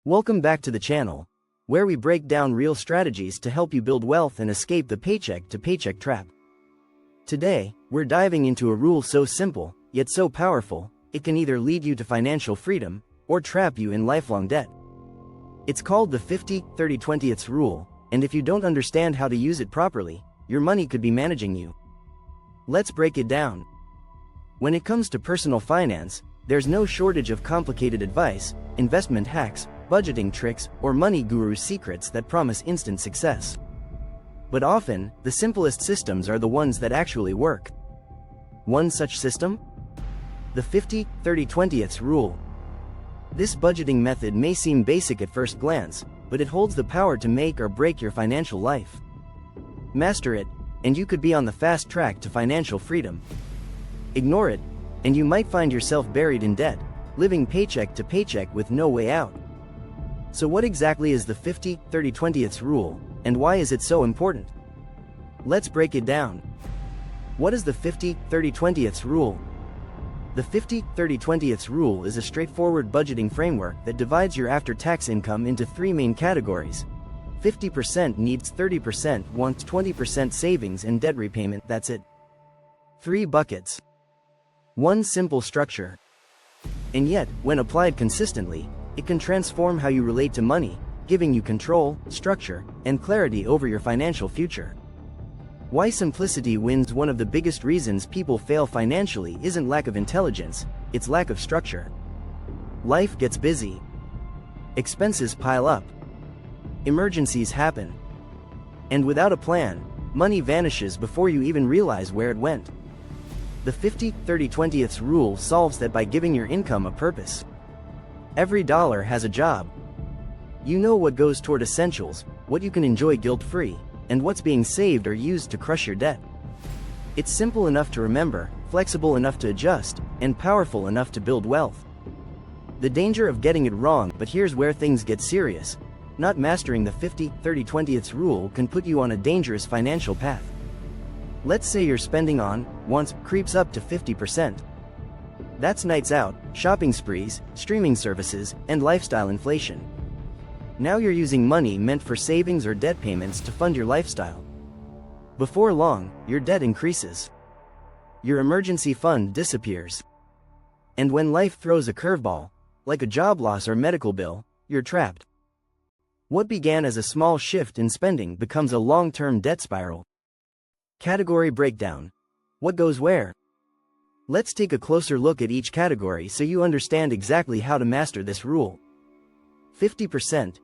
Welcome back to the channel, where we break down real strategies to help you build wealth and escape the paycheck-to-paycheck trap. Today, we're diving into a rule so simple, yet so powerful, it can either lead you to financial freedom, or trap you in lifelong debt. It's called the 50-30-20th rule, and if you don't understand how to use it properly, your money could be managing you. Let's break it down. When it comes to personal finance, there's no shortage of complicated advice, investment hacks, budgeting tricks, or money guru secrets that promise instant success. But often, the simplest systems are the ones that actually work. One such system? The 50-30-20th rule. This budgeting method may seem basic at first glance, but it holds the power to make or break your financial life. Master it, and you could be on the fast track to financial freedom. Ignore it, and you might find yourself buried in debt, living paycheck to paycheck with no way out. So what exactly is the 50-30-20th rule, and why is it so important? Let's break it down. What is the 50-30-20th rule? The 50-30-20th rule is a straightforward budgeting framework that divides your after-tax income into three main categories. 50% needs, 30% wants, 20% savings and debt repayment. That's it. 3 buckets. One simple structure. And yet, when applied consistently, it can transform how you relate to money, giving you control, structure, and clarity over your financial future. Why simplicity wins? One of the biggest reasons people fail financially isn't lack of intelligence, it's lack of structure. Life gets busy. Expenses pile up. Emergencies happen. And without a plan, money vanishes before you even realize where it went. The 50-30-20th rule solves that by giving your income a purpose. Every dollar has a job. You know what goes toward essentials, what you can enjoy guilt-free, and what's being saved or used to crush your debt. It's simple enough to remember, flexible enough to adjust, and powerful enough to build wealth. The danger of getting it wrong, but here's where things get serious. Not mastering the 50-30-20th rule can put you on a dangerous financial path. Let's say your spending on wants creeps up to 50%. That's nights out, shopping sprees, streaming services, and lifestyle inflation. Now you're using money meant for savings or debt payments to fund your lifestyle. Before long, your debt increases. Your emergency fund disappears. And when life throws a curveball, like a job loss or medical bill, you're trapped. What began as a small shift in spending becomes a long-term debt spiral. Category breakdown. What goes where? Let's take a closer look at each category so you understand exactly how to master this rule. 50%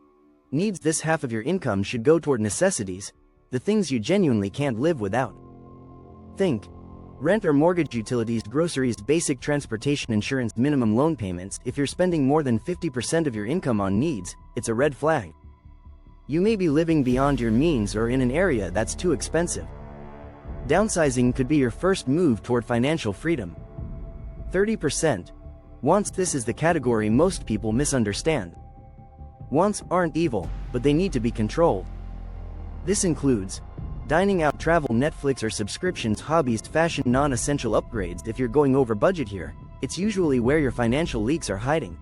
needs. This half of your income should go toward necessities, the things you genuinely can't live without. Think rent or mortgage, utilities, groceries, basic transportation, insurance, minimum loan payments. If you're spending more than 50% of your income on needs, it's a red flag. You may be living beyond your means or in an area that's too expensive. Downsizing could be your first move toward financial freedom. 30% wants. This is the category most people misunderstand. Wants aren't evil, but they need to be controlled. This includes dining out, travel, Netflix or subscriptions, hobbies, fashion, non-essential upgrades. If you're going over budget here, it's usually where your financial leaks are hiding.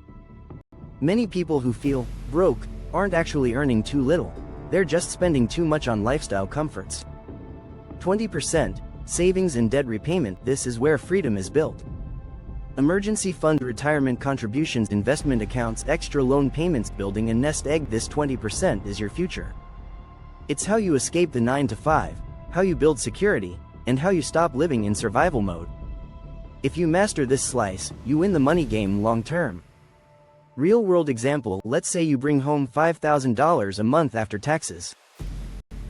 Many people who feel broke aren't actually earning too little, they're just spending too much on lifestyle comforts. 20% savings and debt repayment. This is where freedom is built. Emergency fund, retirement contributions, investment accounts, extra loan payments, building a nest egg. This 20% is your future. It's how you escape the 9 to 5, how you build security, and how you stop living in survival mode. If you master this slice, you win the money game long term. Real world example. Let's say you bring home $5,000 a month after taxes.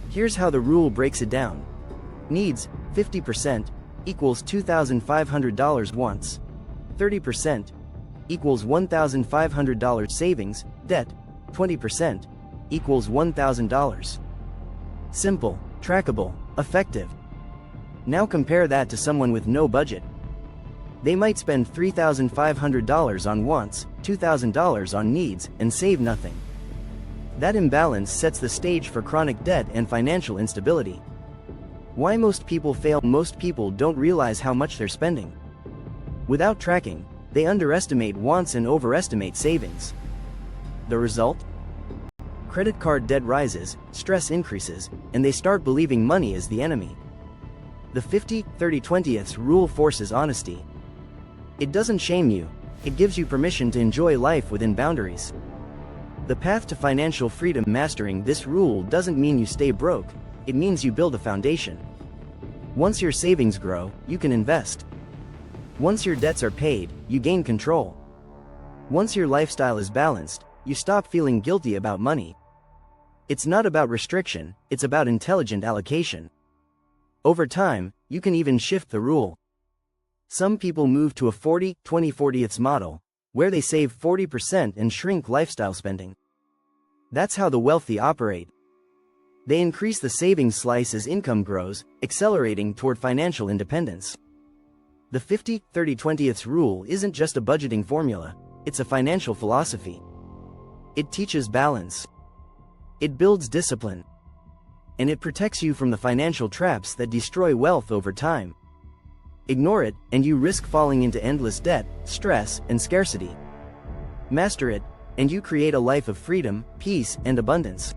Here's how the rule breaks it down. Needs, 50%, equals $2,500. Wants, 30%, equals $1,500. Savings, debt, 20%, equals $1,000. Simple, trackable, effective. Now compare that to someone with no budget. They might spend $3,500 on wants, $2,000 on needs, and save nothing. That imbalance sets the stage for chronic debt and financial instability. Why most people fail? Most people don't realize how much they're spending. Without tracking, they underestimate wants and overestimate savings. The result? Credit card debt rises, stress increases, and they start believing money is the enemy. The 50-30-20th rule forces honesty. It doesn't shame you, it gives you permission to enjoy life within boundaries. The path to financial freedom. Mastering this rule doesn't mean you stay broke, it means you build a foundation. Once your savings grow, you can invest. Once your debts are paid, you gain control. Once your lifestyle is balanced, you stop feeling guilty about money. It's not about restriction, it's about intelligent allocation. Over time, you can even shift the rule. Some people move to a 40-20-40th model, where they save 40% and shrink lifestyle spending. That's how the wealthy operate. They increase the savings slice as income grows, accelerating toward financial independence. The 50-30-20th rule isn't just a budgeting formula, it's a financial philosophy. It teaches balance. It builds discipline. And it protects you from the financial traps that destroy wealth over time. Ignore it, and you risk falling into endless debt, stress, and scarcity. Master it, and you create a life of freedom, peace, and abundance.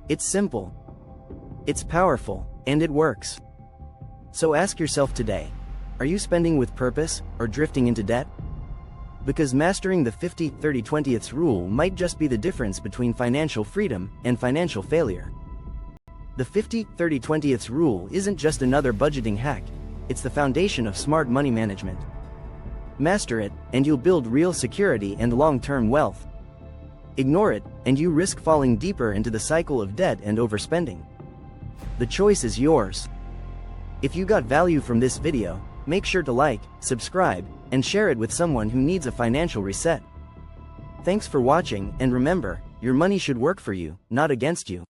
It's simple. It's powerful, and it works. So ask yourself today, are you spending with purpose, or drifting into debt? Because mastering the 50-30-20th rule might just be the difference between financial freedom and financial failure. The 50-30-20th rule isn't just another budgeting hack, it's the foundation of smart money management. Master it, and you'll build real security and long-term wealth. Ignore it, and you risk falling deeper into the cycle of debt and overspending. The choice is yours. If you got value from this video, make sure to like, subscribe, and share it with someone who needs a financial reset. Thanks for watching, and remember, your money should work for you, not against you.